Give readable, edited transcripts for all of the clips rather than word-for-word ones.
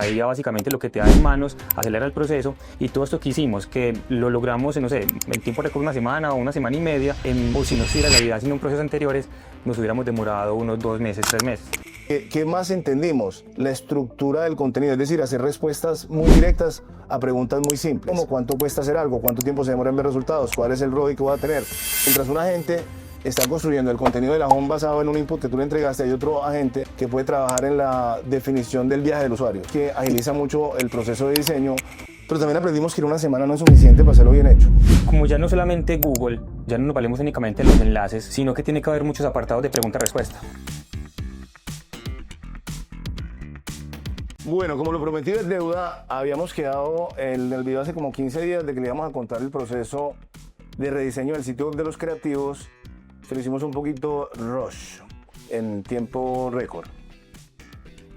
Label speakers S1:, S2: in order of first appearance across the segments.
S1: La IA básicamente lo que te da en manos acelera el proceso, y todo esto que hicimos, que lo logramos en, no sé, en tiempo récord una semana o una semana y media, o si no estuviera la IA sino en procesos anteriores, nos hubiéramos demorado unos 2 meses, 3 meses.
S2: ¿Qué más entendimos? La estructura del contenido, es decir, hacer respuestas muy directas a preguntas muy simples. Como cuánto cuesta hacer algo, cuánto tiempo se demora en ver resultados, cuál es el ROI que va a tener. Mientras un agente está construyendo el contenido de la home basado en un input que tú le entregaste, hay otro agente que puede trabajar en la definición del viaje del usuario, que agiliza mucho el proceso de diseño. Pero también aprendimos que una semana no es suficiente para hacerlo bien hecho.
S1: Como ya no solamente Google, ya no nos valemos únicamente de los enlaces, sino que tiene que haber muchos apartados de pregunta-respuesta.
S2: Bueno, como lo prometido es deuda, habíamos quedado en el video hace como 15 días de que le íbamos a contar el proceso de rediseño del sitio web de los creativos. Se lo hicimos un poquito rush, en tiempo récord.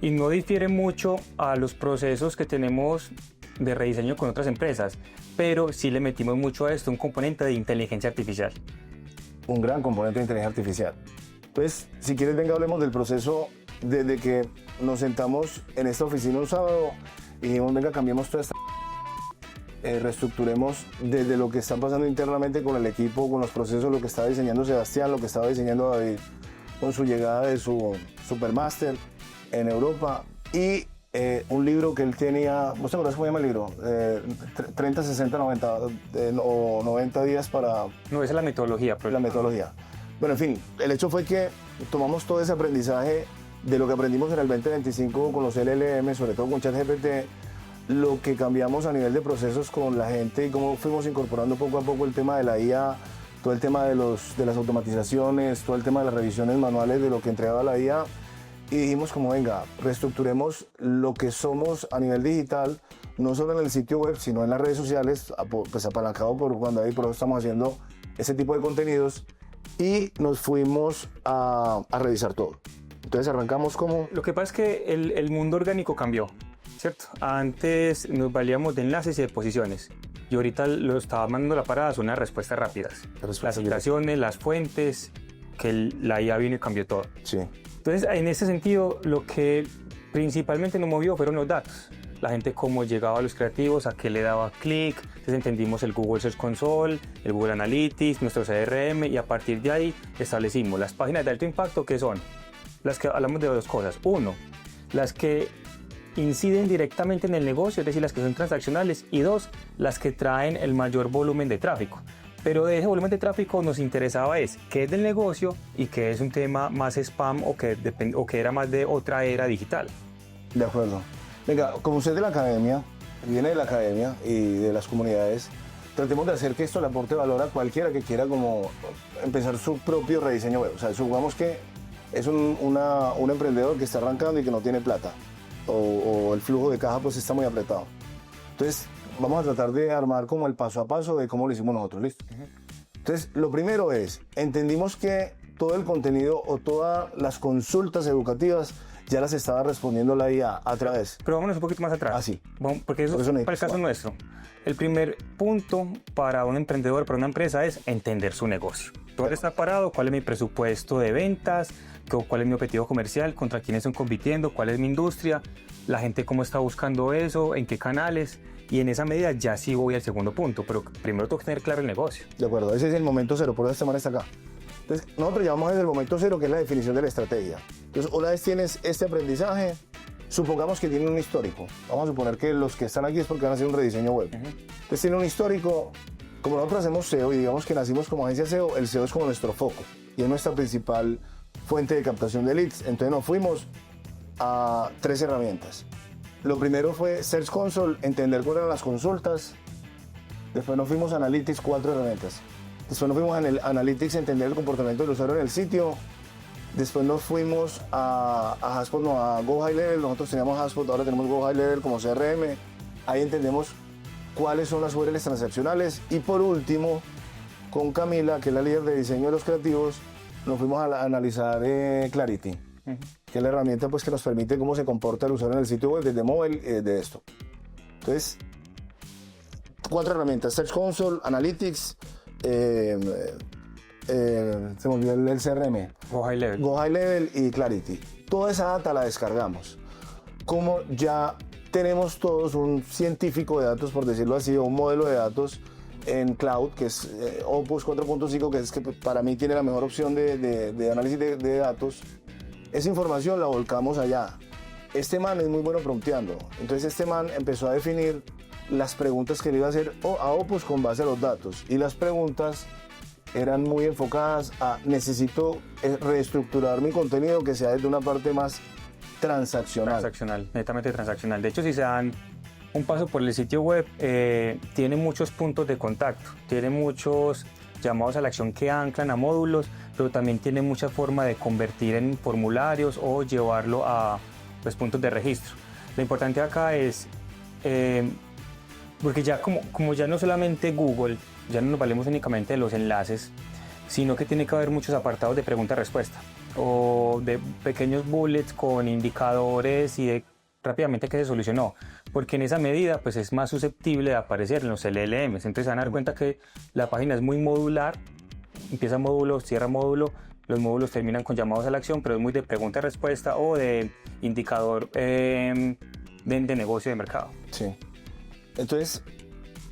S1: Y no difiere mucho a los procesos que tenemos de rediseño con otras empresas, pero sí le metimos mucho a esto un componente de inteligencia artificial.
S2: Un gran componente de inteligencia artificial. Entonces, si quieres, venga, hablemos del proceso desde que nos sentamos en esta oficina un sábado y dijimos, venga, cambiemos toda esta... reestructuremos desde lo que está pasando internamente con el equipo, con los procesos, lo que estaba diseñando Sebastián, lo que estaba diseñando David con su llegada de su Supermaster en Europa, y un libro que él tenía, ¿vos te acordás cómo se llama el libro? 30, 60, 90 o 90 días para...
S1: No, esa es la metodología.
S2: La metodología. Bueno, en fin, el hecho fue que tomamos todo ese aprendizaje de lo que aprendimos en el 2025 con los LLM, sobre todo con ChatGPT, lo que cambiamos a nivel de procesos con la gente y cómo fuimos incorporando poco a poco el tema de la IA, todo el tema de las automatizaciones, todo el tema de las revisiones manuales de lo que entregaba la IA, y dijimos como, venga, reestructuremos lo que somos a nivel digital, no solo en el sitio web, sino en las redes sociales, pues apalancado por Juan David, por eso estamos haciendo ese tipo de contenidos, y nos fuimos a revisar todo. Entonces arrancamos como...
S1: Lo que pasa es que el mundo orgánico cambió, ¿cierto? Antes nos valíamos de enlaces y de posiciones, y ahorita lo estaba mandando la parada son las respuestas rápidas. Las iteraciones, las fuentes, que la IA vino y cambió todo.
S2: Sí.
S1: Entonces, en ese sentido, lo que principalmente nos movió fueron los datos. La gente cómo llegaba a los creativos, a qué le daba clic. Entonces entendimos el Google Search Console, el Google Analytics, nuestro CRM, y a partir de ahí establecimos las páginas de alto impacto, que son las que hablamos de dos cosas. Uno, las que inciden directamente en el negocio, es decir, las que son transaccionales, y dos, las que traen el mayor volumen de tráfico. Pero de ese volumen de tráfico nos interesaba es qué es del negocio y qué es un tema más spam o que era más de otra era digital.
S2: De acuerdo. Venga, como usted de la academia, viene de la academia y de las comunidades, tratemos de hacer que esto le aporte valor a cualquiera que quiera como empezar su propio rediseño web. O sea, supongamos que es un emprendedor que está arrancando y que no tiene plata, o el flujo de caja pues está muy apretado. Entonces, vamos a tratar de armar como el paso a paso de cómo lo hicimos nosotros, ¿listo? Entonces, lo primero es, entendimos que todo el contenido o todas las consultas educativas ya las estaba respondiendo la IA a través.
S1: Pero vámonos un poquito más atrás.
S2: Ah, sí.
S1: Porque eso para el caso nuestro. El primer punto para un emprendedor, para una empresa, es entender su negocio. ¿Dónde está parado? ¿Cuál es mi presupuesto de ventas? ¿Cuál es mi objetivo comercial? ¿Contra quiénes están compitiendo? ¿Cuál es mi industria? ¿La gente cómo está buscando eso? ¿En qué canales? Y en esa medida ya sí voy al segundo punto, pero primero tengo que tener claro el negocio.
S2: De acuerdo, ese es el momento cero, por eso esta semana está acá. Entonces, nosotros llamamos desde el momento cero, que es la definición de la estrategia. Entonces, una vez tienes este aprendizaje, supongamos que tiene un histórico. Vamos a suponer que los que están aquí es porque van a hacer un rediseño web. Entonces, tiene un histórico. Como nosotros hacemos SEO y digamos que nacimos como agencia SEO, el SEO es como nuestro foco y es nuestra principal fuente de captación de leads. Entonces, nos fuimos a 3 herramientas. Lo primero fue Search Console, entender cuáles eran las consultas. Después nos fuimos a Analytics, 4 herramientas. Después nos fuimos a Analytics, entender el comportamiento del usuario en el sitio. Después nos fuimos a HubSpot, no, a Go High Level. Nosotros teníamos HubSpot, ahora tenemos Go High Level como CRM. Ahí entendemos cuáles son las URLs transaccionales. Y por último, con Camila, que es la líder de diseño de los creativos, nos fuimos a analizar Clarity, que es la herramienta pues, que nos permite cómo se comporta el usuario en el sitio web desde móvil y desde esto. Entonces, 4 herramientas: Search Console, Analytics, se me olvidó el CRM,
S1: Go High Level.
S2: Go High Level y Clarity. Toda esa data la descargamos. Como ya tenemos todos un científico de datos, por decirlo así, o un modelo de datos en cloud, que es Opus 4.5, que es que para mí tiene la mejor opción de análisis de datos. Esa información la volcamos allá. Este man es muy bueno prompteando. Entonces este man empezó a definir las preguntas que le iba a hacer a Opus con base a los datos. Y las preguntas eran muy enfocadas a necesito reestructurar mi contenido que sea desde una parte más transaccional.
S1: Transaccional, netamente transaccional. De hecho, si se dan un paso por el sitio web, tiene muchos puntos de contacto, tiene muchos llamados a la acción que anclan a módulos, pero también tiene mucha forma de convertir en formularios o llevarlo a los puntos de registro. Lo importante acá es, porque ya como ya no solamente Google, ya no nos valemos únicamente de los enlaces, sino que tiene que haber muchos apartados de pregunta-respuesta o de pequeños bullets con indicadores y de rápidamente que se solucionó, porque en esa medida pues es más susceptible de aparecer en los LLMs. Entonces se van a dar cuenta que la página es muy modular, empieza módulo, cierra módulo, los módulos terminan con llamados a la acción, pero es muy de pregunta-respuesta o de indicador de negocio de mercado.
S2: Sí. Entonces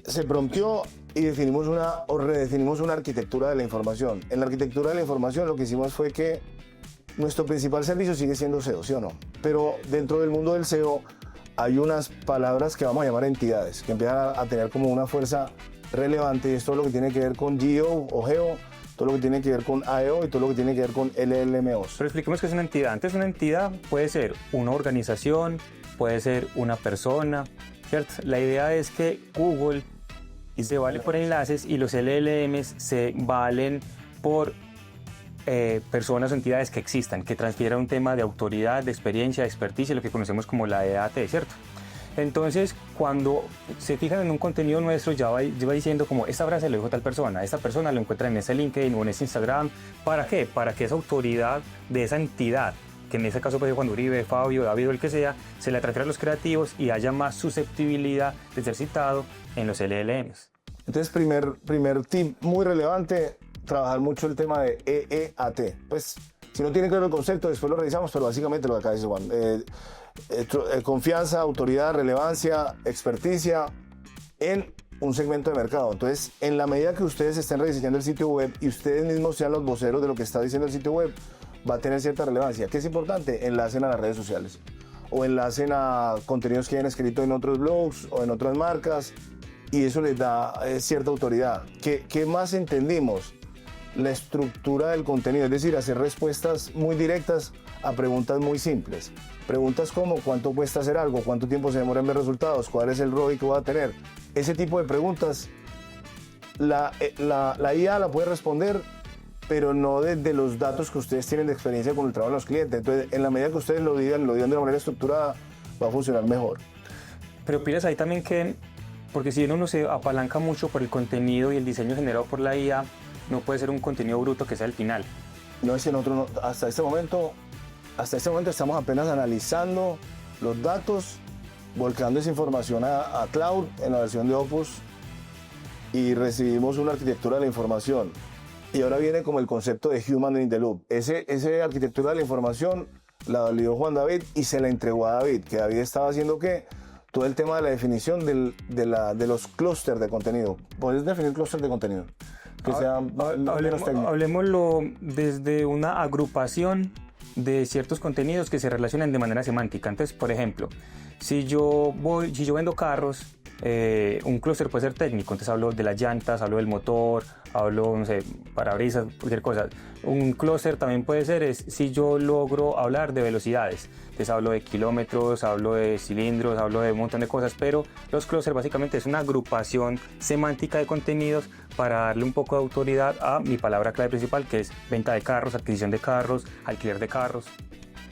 S2: se prompteó y redefinimos una arquitectura de la información. En la arquitectura de la información lo que hicimos fue que nuestro principal servicio sigue siendo SEO, ¿sí o no? Pero dentro del mundo del SEO hay unas palabras que vamos a llamar entidades, que empiezan a tener como una fuerza relevante, y es todo lo que tiene que ver con GEO o GEO, todo lo que tiene que ver con AEO y todo lo que tiene que ver con LLMOs.
S1: Pero expliquemos qué es una entidad. Antes una entidad puede ser una organización, puede ser una persona, ¿cierto? La idea es que Google se vale por enlaces y los LLMs se valen por personas o entidades que existan, que transfieran un tema de autoridad, de experiencia, de experticia, lo que conocemos como la EAT, ¿cierto? Entonces, cuando se fijan en un contenido nuestro, ya va diciendo como esta frase lo dijo tal persona, esta persona lo encuentra en ese LinkedIn o en ese Instagram. ¿Para qué? Para que esa autoridad de esa entidad, que en ese caso puede ser Juan Uribe, Fabio, David o el que sea, se le transfiera a los creativos y haya más susceptibilidad de ser citado en los LLMs.
S2: Entonces, primer tip muy relevante, trabajar mucho el tema de EEAT. Pues, si no tiene claro el concepto, después lo revisamos, pero básicamente lo que acá dice Juan. Confianza, autoridad, relevancia, experticia en un segmento de mercado. Entonces, en la medida que ustedes estén rediseñando el sitio web y ustedes mismos sean los voceros de lo que está diciendo el sitio web, va a tener cierta relevancia. ¿Qué es importante? Enlacen a las redes sociales o enlacen a contenidos que hayan escrito en otros blogs o en otras marcas, y eso les da cierta autoridad. ¿Qué más entendimos? La estructura del contenido, es decir, hacer respuestas muy directas a preguntas muy simples. Preguntas como ¿cuánto cuesta hacer algo? ¿Cuánto tiempo se demora en ver resultados? ¿Cuál es el ROI que va a tener? Ese tipo de preguntas la IA la puede responder, pero no desde los datos que ustedes tienen de experiencia con el trabajo de los clientes. Entonces, en la medida que ustedes lo digan de una manera estructurada, va a funcionar mejor.
S1: Pero piensas ahí también que, porque si uno se apalanca mucho por el contenido y el diseño generado por la IA, no puede ser un contenido bruto que sea el final.
S2: No es en otro, no, hasta este momento estamos apenas analizando los datos, volcando esa información a cloud en la versión de Opus, y recibimos una arquitectura de la información. Y ahora viene como el concepto de Human in the Loop. Esa arquitectura de la información la validó Juan David y se la entregó a David, que David estaba haciendo ¿qué? Todo el tema de la definición de los clústeres de contenido. ¿Puedes definir clúster de contenido? Que sean menos técnicos.
S1: Hablemoslo desde una agrupación de ciertos contenidos que se relacionan de manera semántica. Entonces, por ejemplo, si yo vendo carros, un clúster puede ser técnico. Entonces hablo de las llantas, hablo del motor, hablo, no sé, parabrisas, cualquier cosa. Un clúster también puede ser si yo logro hablar de velocidades. Entonces hablo de kilómetros, hablo de cilindros, hablo de un montón de cosas, pero los clústeres básicamente es una agrupación semántica de contenidos para darle un poco de autoridad a mi palabra clave principal, que es venta de carros, adquisición de carros, alquiler de carros.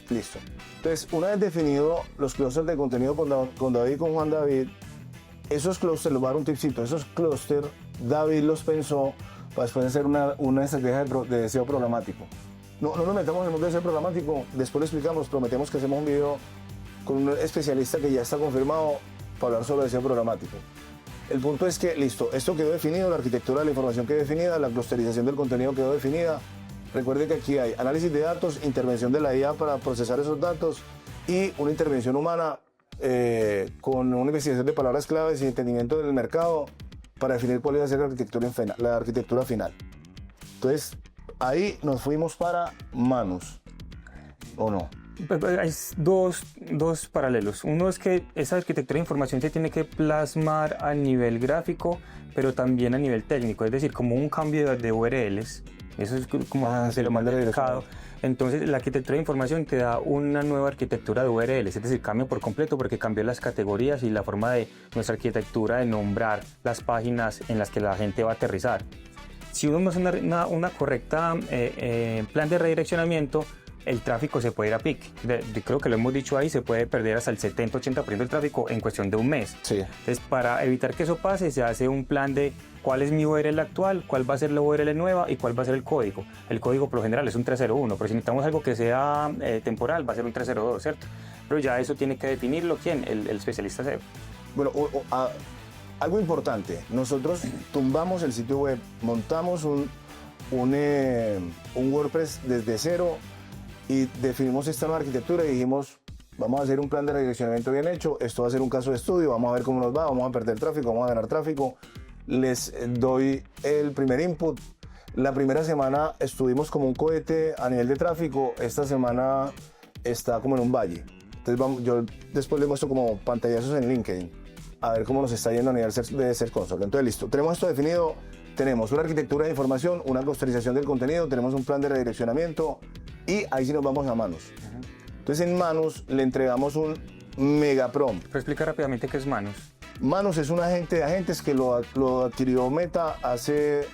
S2: Listo. Entonces, una vez definido los clústeres de contenido con David y con Juan David, esos clústeres, les voy a dar un tipcito, esos clústeres David los pensó para después hacer una estrategia de SEO programático. No nos metamos en el mundo de SEO programático, después lo explicamos, prometemos que hacemos un video con un especialista que ya está confirmado para hablar solo de SEO programático. El punto es que, listo, esto quedó definido, la arquitectura de la información quedó definida, la clusterización del contenido quedó definida. Recuerde que aquí hay análisis de datos, intervención de la IA para procesar esos datos y una intervención humana con una investigación de palabras claves y entendimiento del mercado para definir cuál iba a ser la arquitectura final. Entonces, ahí nos fuimos para Manus, ¿o no?
S1: Hay dos paralelos. Uno es que esa arquitectura de información se tiene que plasmar a nivel gráfico, pero también a nivel técnico, es decir, como un cambio de URLs. Eso es como
S2: sí,
S1: lo más delicado. Entonces, la arquitectura de información te da una nueva arquitectura de URLs, es decir, cambia por completo porque cambió las categorías y la forma de nuestra arquitectura de nombrar las páginas en las que la gente va a aterrizar. Si uno no hace una correcta plan de redireccionamiento, el tráfico se puede ir a pic. Creo que lo hemos dicho ahí, se puede perder hasta el 70-80% del tráfico en cuestión de un mes.
S2: Sí.
S1: Entonces, para evitar que eso pase, se hace un plan de cuál es mi URL actual, cuál va a ser la URL nueva y cuál va a ser el código. El código por lo general es un 301, pero si necesitamos algo que sea temporal, va a ser un 302, ¿cierto? Pero ya eso tiene que definirlo, ¿quién? El especialista SEO.
S2: Bueno, algo importante, nosotros tumbamos el sitio web, montamos un WordPress desde cero y definimos esta nueva arquitectura y dijimos, vamos a hacer un plan de redireccionamiento bien hecho, esto va a ser un caso de estudio, vamos a ver cómo nos va, vamos a perder tráfico, vamos a ganar tráfico. Les doy el primer input. La primera semana estuvimos como un cohete a nivel de tráfico, esta semana está como en un valle. Entonces yo después les muestro como pantallazos en LinkedIn, a ver cómo nos está yendo a nivel de Search Console. Entonces listo, tenemos esto definido, tenemos una arquitectura de información, una clusterización del contenido, tenemos un plan de redireccionamiento y ahí sí nos vamos a Manus. Entonces en Manus le entregamos un mega prompt.
S1: Pero explica rápidamente qué es Manus.
S2: Manus es un agente de agentes que lo adquirió Meta hace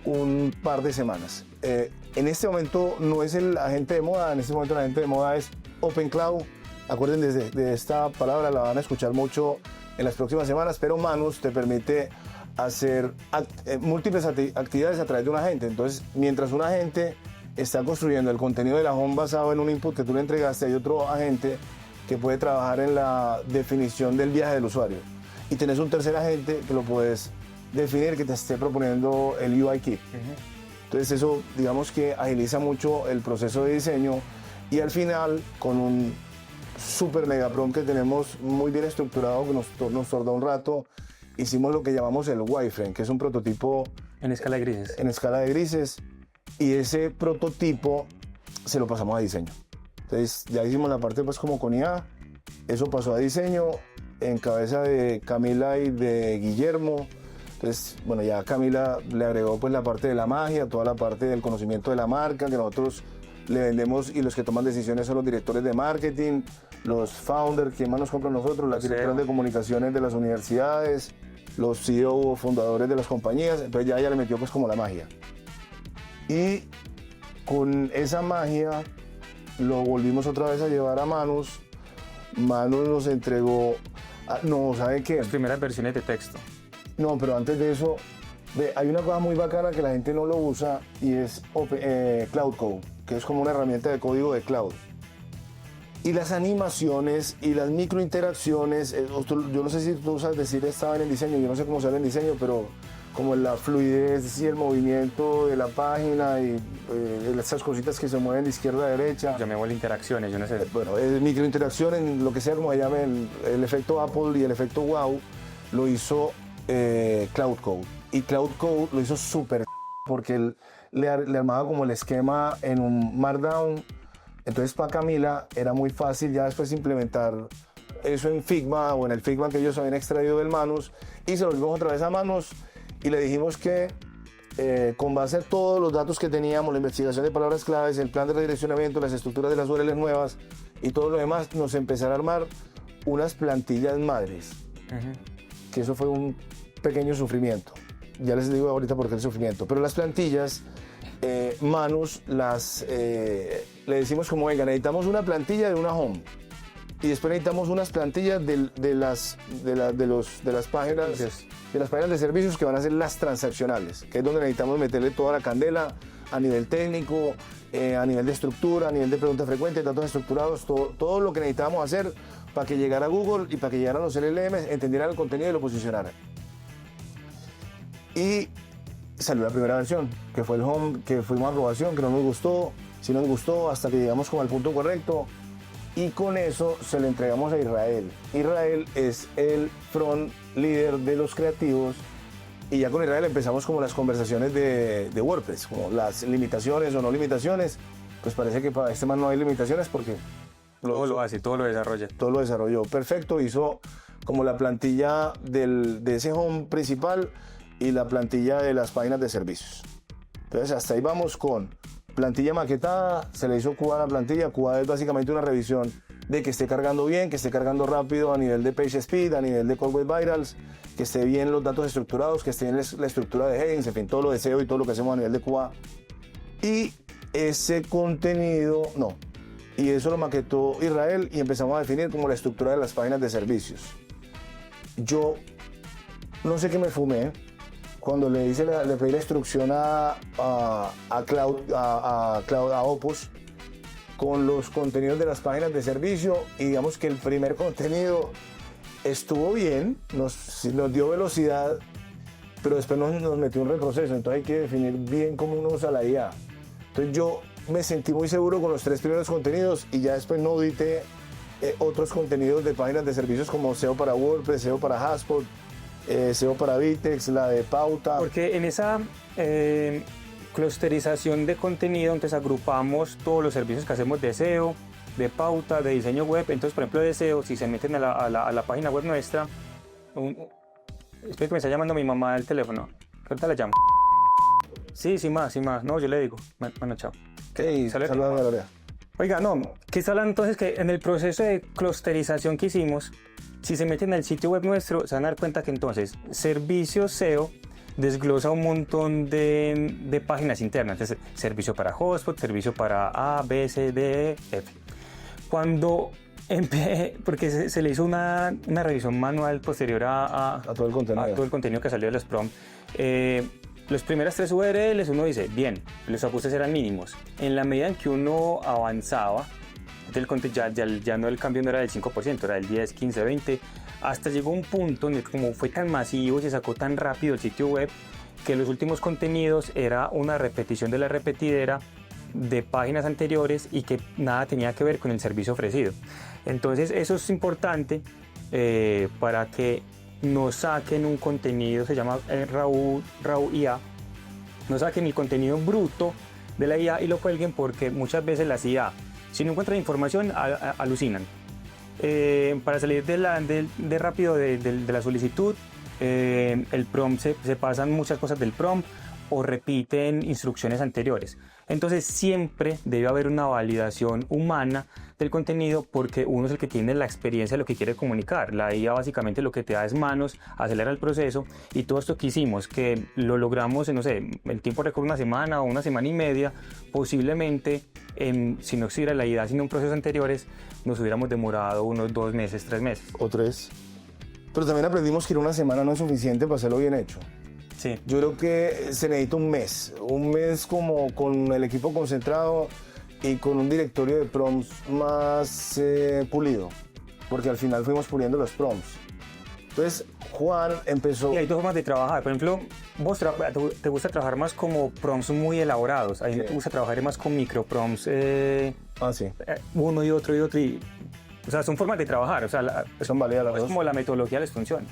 S2: un par de semanas. En este momento no es el agente de moda, en este momento el agente de moda es OpenCloud. Acuérdense de esta palabra, la van a escuchar mucho en las próximas semanas, pero Manus te permite hacer múltiples actividades a través de un agente. Entonces, mientras un agente está construyendo el contenido de la home basado en un input que tú le entregaste, hay otro agente que puede trabajar en la definición del viaje del usuario. Y tenés un tercer agente que lo puedes definir, que te esté proponiendo el UI kit. Entonces eso, digamos que agiliza mucho el proceso de diseño y al final, con un super mega prompt que tenemos muy bien estructurado, que nos tardó un rato, hicimos lo que llamamos el wireframe, que es un prototipo
S1: en escala de grises.
S2: En escala de grises, y ese prototipo se lo pasamos a diseño. Entonces ya hicimos la parte pues como con IA, eso pasó a diseño en cabeza de Camila y de Guillermo. Entonces, bueno, ya Camila le agregó pues la parte de la magia, toda la parte del conocimiento de la marca, que nosotros le vendemos y los que toman decisiones son los directores de marketing, los founders, quien más nos compra a nosotros, las directoras de comunicaciones de las universidades, los CEO o fundadores de las compañías. Entonces ya ella le metió pues como la magia. Y con esa magia lo volvimos otra vez a llevar a Manus. Manus nos entregó, no, ¿sabe qué?
S1: Las primeras versiones de texto.
S2: No, pero antes de eso, hay una cosa muy bacana que la gente no lo usa y es Cloud Code, que es como una herramienta de código de cloud. Y las animaciones y las microinteracciones, yo no sé si tú sabes decir estaba en el diseño, yo no sé cómo sale en diseño, pero como la fluidez y el movimiento de la página y esas cositas que se mueven de izquierda a derecha.
S1: Llamémosle interacciones, yo no sé.
S2: Bueno, microinteracciones, lo que sea como se llame, el efecto Apple y el efecto wow, lo hizo Cloud Code. Y Cloud Code lo hizo súper porque él le armaba como el esquema en un Markdown. Entonces para Camila era muy fácil ya después implementar eso en Figma o en el Figma que ellos habían extraído del Manus y se lo volvimos otra vez a Manus y le dijimos que con base a todos los datos que teníamos, la investigación de palabras claves, el plan de redireccionamiento, las estructuras de las URLs nuevas y todo lo demás, nos empezara a armar unas plantillas madres. Que eso fue un pequeño sufrimiento. Ya les digo ahorita por qué el sufrimiento. Pero las plantillas, Manus, le decimos como, venga, necesitamos una plantilla de una home. Y después necesitamos unas plantillas de las páginas de servicios que van a ser las transaccionales, que es donde necesitamos meterle toda la candela a nivel técnico, a nivel de estructura, a nivel de preguntas frecuentes, datos estructurados, todo lo que necesitamos hacer para que llegara a Google y para que llegaran los LLMs, entendieran el contenido y lo posicionaran. Y salió la primera versión, que fue el home, que fuimos a aprobación, que no nos gustó, sí nos gustó, hasta que llegamos como al punto correcto. y con eso se lo entregamos a Israel. Israel es el front líder de los creativos y ya con Israel empezamos como las conversaciones de WordPress, como las limitaciones o no limitaciones. Pues parece que para este man no hay limitaciones porque
S1: Todo lo hace, todo lo desarrolla.
S2: todo lo desarrolló perfecto, hizo como la plantilla de ese home principal y la plantilla de las páginas de servicios. Entonces hasta ahí vamos con plantilla maquetada, se le hizo QA a la plantilla. QA es básicamente una revisión de que esté cargando bien, que esté cargando rápido a nivel de page speed, a nivel de core web vitals, que esté bien los datos estructurados, que esté bien la estructura de headings, en fin, todo lo de SEO y todo lo que hacemos a nivel de QA. Y ese contenido, y eso lo maquetó Israel y empezamos a definir como la estructura de las páginas de servicios. Yo no sé qué me fumé cuando le pedí la instrucción a Opus con los contenidos de las páginas de servicio, y digamos que el primer contenido estuvo bien, nos dio velocidad, pero después nos metió un retroceso, entonces hay que definir bien cómo uno usa la IA. Entonces yo me sentí muy seguro con los 3 primeros contenidos y ya después no audité otros contenidos de páginas de servicios como SEO para WordPress, SEO para Haspot, SEO para Vitex, la de Pauta.
S1: Porque en esa clusterización de contenido, entonces agrupamos todos los servicios que hacemos de SEO, de Pauta, de diseño web. Entonces, por ejemplo, de SEO, si se meten a la página web nuestra, espero que me está llamando mi mamá al teléfono. Ahorita la llamo. Sí, sin más. No, yo le digo. Bueno, chao.
S2: Okay, saludos a Gloria.
S1: Oiga, no, que está hablando entonces que en el proceso de clusterización que hicimos, si se meten al sitio web nuestro, se van a dar cuenta que entonces servicio SEO desglosa un montón de páginas internas. Entonces, servicio para Hotspot, servicio para A, B, C, D, E, F. Cuando porque se le hizo una revisión manual posterior a
S2: todo el
S1: contenido que salió de los prompts. Las primeras 3 URLs uno dice, bien, los ajustes eran mínimos. En la medida en que uno avanzaba, ya no el cambio no era del 5%, era del 10, 15, 20, hasta llegó un punto en el que como fue tan masivo y se sacó tan rápido el sitio web, que los últimos contenidos era una repetición de la repetidera de páginas anteriores y que nada tenía que ver con el servicio ofrecido. Entonces eso es importante para que nos saquen un contenido, se llama RAW IA, nos saquen el contenido bruto de la IA y lo cuelguen, porque muchas veces las IA, si no encuentran información, alucinan. Para salir de rápido de la solicitud, el prompt se pasan muchas cosas del prompt o repiten instrucciones anteriores. Entonces siempre debe haber una validación humana del contenido, porque uno es el que tiene la experiencia de lo que quiere comunicar. La IA básicamente lo que te da es manos, acelera el proceso, y todo esto que hicimos, que lo logramos en, no sé, el tiempo récord una semana o una semana y media, posiblemente si no existiera la IA sino en procesos anteriores, nos hubiéramos demorado unos 2 meses, 3 meses.
S2: O 3. Pero también aprendimos que una semana no es suficiente para hacerlo bien hecho.
S1: Sí.
S2: Yo creo que se necesita un mes como con el equipo concentrado y con un directorio de prompts más pulido, porque al final fuimos puliendo los prompts. Entonces Juan empezó...
S1: Y hay 2 formas de trabajar. Por ejemplo, vos te gusta trabajar más como prompts muy elaborados. A mí me gusta trabajar más con micro prompts.
S2: Sí.
S1: Uno y otro. O sea, son formas de trabajar. O sea,
S2: son válidas las dos.
S1: Es como la metodología les funciona.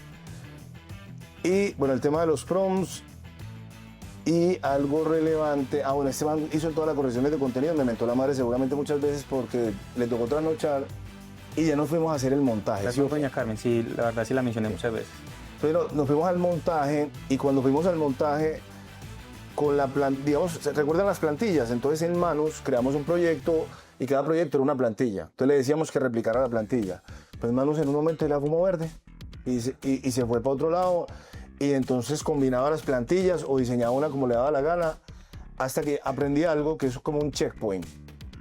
S2: Y bueno, el tema de los prompts y algo relevante. Bueno, Esteban hizo todas las correcciones de contenido, me mentó la madre seguramente muchas veces porque le tocó trasnochar y ya nos fuimos a hacer el montaje.
S1: Gracias, doña Carmen, sí, la verdad sí la mencioné muchas veces.
S2: Pero nos fuimos al montaje, y cuando fuimos al montaje, con la digamos, ¿se recuerdan las plantillas? Entonces en Manus creamos un proyecto y cada proyecto era una plantilla. Entonces le decíamos que replicara la plantilla. Pues Manus en un momento era fumo verde y se fue para otro lado. Y entonces combinaba las plantillas o diseñaba una como le daba la gana, hasta que aprendí algo que es como un checkpoint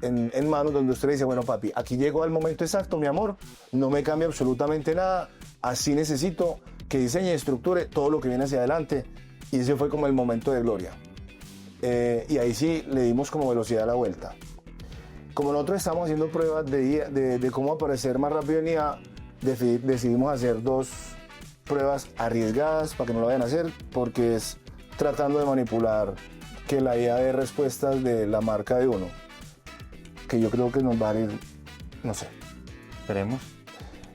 S2: en Manus, donde usted le dice, bueno papi, aquí llegó al momento exacto, mi amor, no me cambia absolutamente nada, así necesito que diseñe y estructure todo lo que viene hacia adelante. Y ese fue como el momento de gloria. Y ahí sí le dimos como velocidad a la vuelta. Como nosotros estamos haciendo pruebas de cómo aparecer más rápido en IA, decidimos hacer 2 pruebas arriesgadas para que no lo vayan a hacer, porque es tratando de manipular que la IA dé respuestas de la marca de uno, que yo creo que nos va a ir, no sé,
S1: Esperemos.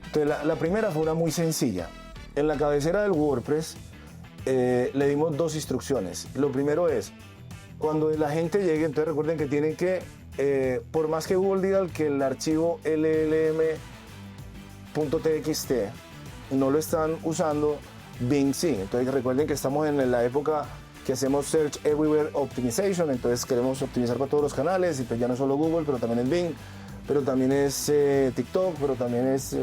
S2: Entonces, la primera fue una muy sencilla. En la cabecera del WordPress le dimos 2 instrucciones. Lo primero es, cuando la gente llegue, entonces recuerden que tienen que, por más que Google diga que el archivo llm.txt no lo están usando, Bing sí. Entonces recuerden que estamos en la época que hacemos Search Everywhere Optimization, entonces queremos optimizar para todos los canales, y pues ya no es solo Google, pero también es Bing, pero también es TikTok, pero también es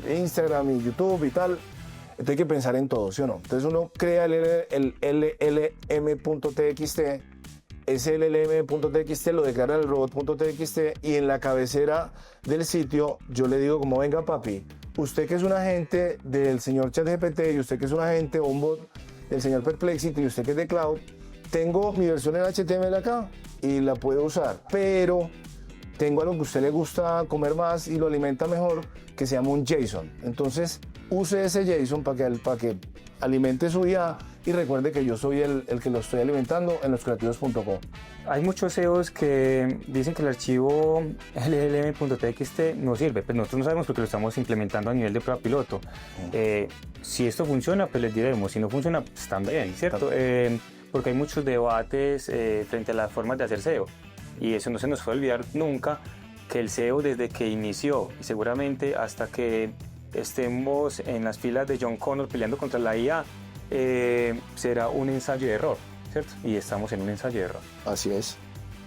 S2: Instagram y YouTube y tal. Entonces hay que pensar en todo, ¿sí o no? Entonces uno crea el llm.txt, ese llm.txt lo declara en el robot.txt, y en la cabecera del sitio yo le digo como, venga papi, usted que es un agente del señor ChatGPT, y usted que es un agente o un bot del señor Perplexity, y usted que es de Cloud, tengo mi versión en HTML acá y la puedo usar, pero tengo algo que a usted le gusta comer más y lo alimenta mejor, que se llama un JSON. Entonces use ese JSON para que alimente su IA, y recuerde que yo soy el que lo estoy alimentando en loscreativos.co.
S1: Hay muchos SEOs que dicen que el archivo llm.txt no sirve, pero nosotros no sabemos porque lo estamos implementando a nivel de prueba piloto. Si esto funciona, pues les diremos. Si no funciona, pues también, ¿cierto? Porque hay muchos debates frente a las formas de hacer SEO. Y eso no se nos puede olvidar nunca, que el SEO desde que inició, y seguramente hasta que estemos en las filas de John Connor peleando contra la IA, será un ensayo de error, ¿cierto? Y estamos en un ensayo de error.
S2: Así es.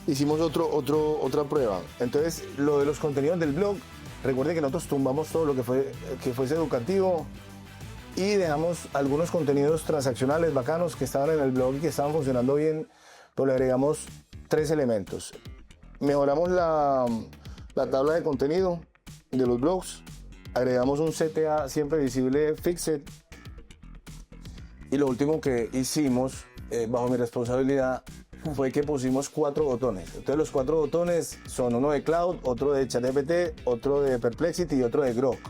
S2: Hicimos otra prueba. Entonces, lo de los contenidos del blog, recuerden que nosotros tumbamos todo lo que fuese educativo, y dejamos algunos contenidos transaccionales bacanos que estaban en el blog y que estaban funcionando bien, pero le agregamos 3 elementos. Mejoramos la tabla de contenido de los blogs, agregamos un CTA siempre visible fixed, y lo último que hicimos bajo mi responsabilidad fue que pusimos 4 botones. Entonces los 4 botones son uno de Cloud, otro de ChatGPT, otro de Perplexity y otro de Grok.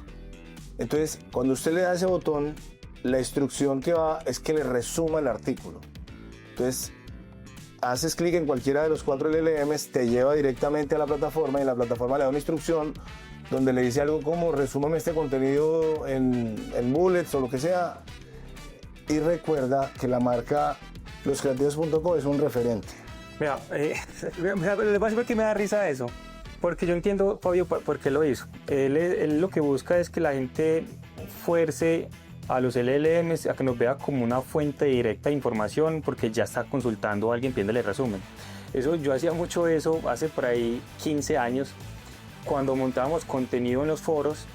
S2: Entonces cuando usted le da ese botón, la instrucción que va es que le resuma el artículo. Entonces haces clic en cualquiera de los 4 LLMs, te lleva directamente a la plataforma, y la plataforma le da una instrucción donde le dice algo como resúmame este contenido en bullets o lo que sea. Y recuerda que la marca loscreativos.co es un referente.
S1: Mira, les voy a decir por qué me da risa eso. Porque yo entiendo, Fabio, por qué lo hizo. Él lo que busca es que la gente fuerce a los LLMs a que nos vea como una fuente directa de información, porque ya está consultando a alguien pidiéndole resumen. Yo hacía mucho eso hace por ahí 15 años, cuando montábamos contenido en los foros,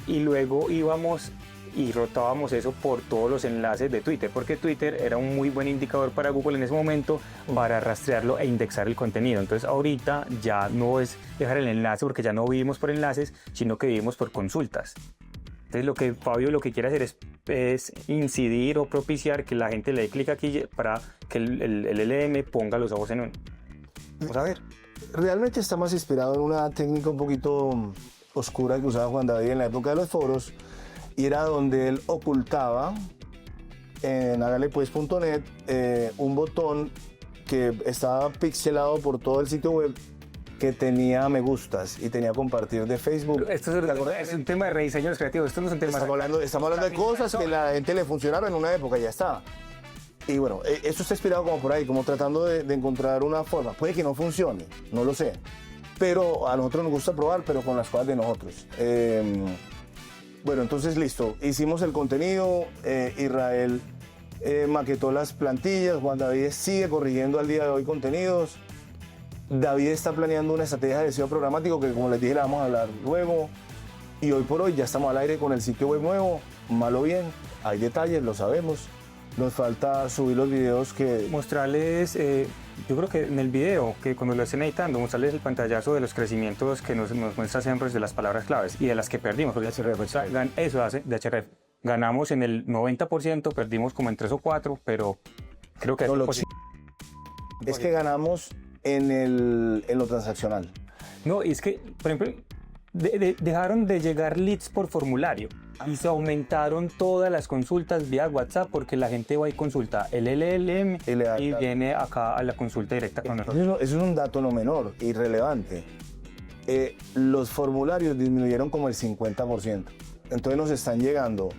S1: y luego íbamos y rotábamos eso por todos los enlaces de Twitter, porque Twitter era un muy buen indicador para Google en ese momento para rastrearlo e indexar el contenido. Entonces ahorita ya no es dejar el enlace, porque ya no vivimos por enlaces, sino que vivimos por consultas. Entonces lo que Fabio lo que quiere hacer es incidir o propiciar que la gente le dé clic aquí para que el LLM ponga los ojos en un... Vamos a ver.
S2: Realmente está más inspirado en una técnica un poquito oscura que usaba Juan David en la época de los foros, y era donde él ocultaba en hagalepues.net un botón que estaba pixelado por todo el sitio web, que tenía me gustas y tenía compartir de Facebook.
S1: Esto es un tema de rediseños creativos, esto no es un tema...
S2: Estamos hablando de cosas que a la gente le funcionaron en una época, ya está. Y bueno, esto está inspirado como por ahí, como tratando de encontrar una forma. Puede que no funcione, no lo sé, pero a nosotros nos gusta probar, pero con las cosas de nosotros. Bueno, entonces listo, hicimos el contenido, Israel maquetó las plantillas, Juan David sigue corrigiendo al día de hoy contenidos, David está planeando una estrategia de SEO programático que, como les dije, la vamos a hablar luego, y hoy por hoy ya estamos al aire con el sitio web nuevo, mal o bien, hay detalles, lo sabemos. Nos falta subir los videos que...
S1: Mostrarles, yo creo que en el video, que cuando lo estén editando, mostrarles el pantallazo de los crecimientos que nos muestra siempre de las palabras claves y de las que perdimos. Porque eso hace de href. Ganamos en el 90%, perdimos como en 3 o 4, pero creo que
S2: no, es que ganamos en lo transaccional.
S1: No, es que, por ejemplo, dejaron de llegar leads por formulario. Y se aumentaron todas las consultas vía WhatsApp, porque la gente va y consulta el LLM y viene acá a la consulta directa con nosotros.
S2: Eso es un dato no menor, irrelevante. los formularios disminuyeron como el 50%. Entonces nos están llegando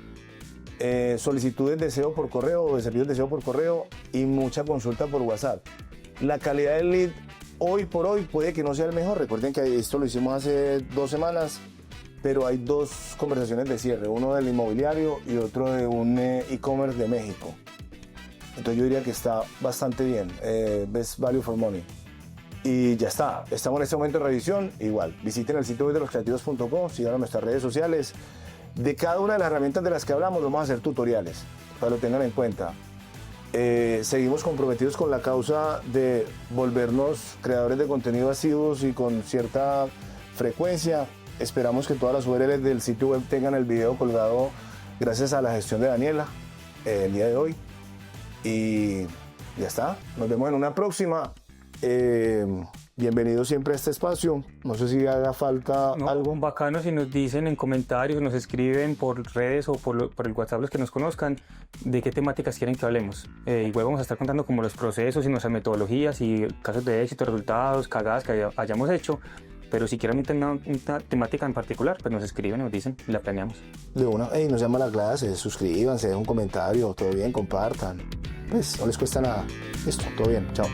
S2: solicitudes de SEO por correo o de servicios de SEO por correo y mucha consulta por WhatsApp. La calidad del lead hoy por hoy puede que no sea el mejor. Recuerden que esto lo hicimos hace 2 semanas, pero hay 2 conversaciones de cierre, uno del inmobiliario y otro de un e-commerce de México. Entonces yo diría que está bastante bien, best value for money. Y ya está, estamos en este momento en revisión. Igual, visiten el sitio web de loscreativos.com, sigan nuestras redes sociales. De cada una de las herramientas de las que hablamos vamos a hacer tutoriales, para que lo tengan en cuenta. Seguimos comprometidos con la causa de volvernos creadores de contenido asiduos y con cierta frecuencia. Esperamos que todas las URLs del sitio web tengan el video colgado gracias a la gestión de Daniela el día de hoy. Y ya está, nos vemos en una próxima. Bienvenido siempre a este espacio. No sé si haga falta algo.
S1: Bacano si nos dicen en comentarios, nos escriben por redes o por el WhatsApp los que nos conozcan, de qué temáticas quieren que hablemos. Igual vamos a estar contando como los procesos y nuestras metodologías y casos de éxito, resultados, cagadas que hayamos hecho. Pero si quieren una temática en particular, pues nos escriben, nos dicen y la planeamos.
S2: De una, nos llaman a la clase, suscríbanse, dejen un comentario, todo bien, compartan. Pues no les cuesta nada. Listo, todo bien, chao.